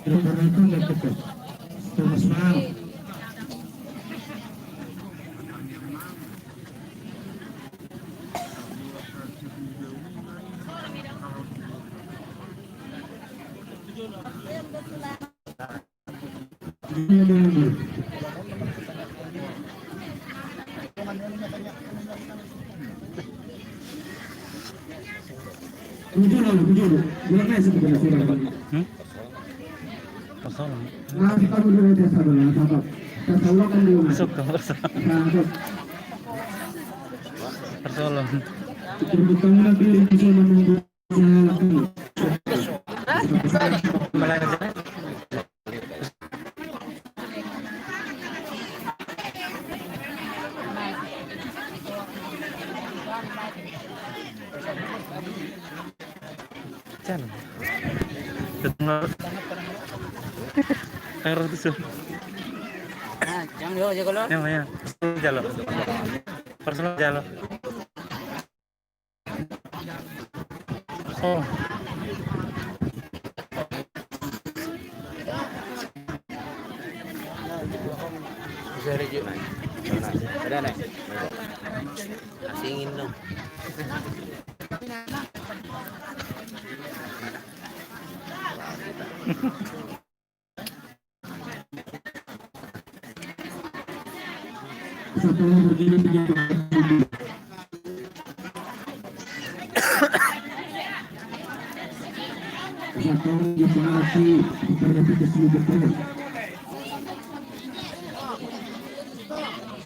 Karena itu nggak cepat. Terus mau. Jujur, bilangnya sebenarnya sudah. Kosong. Nah, kita dulu aja sahabat, sahabat. Tertolong kan dulu. Masuk ke Masuk. persoalan. Terbuka lagi bisa menunggu. Kembali aja. Jalan. Dengar. Air itu sih. Jangan dulu aja kalau. Yang mana? Jalan. Personal jalan. Oh. Bisa rejuk naik. Ada naik. Asingin dong. Satu begini begitu. Satu jemaati terhadap keseluruhan.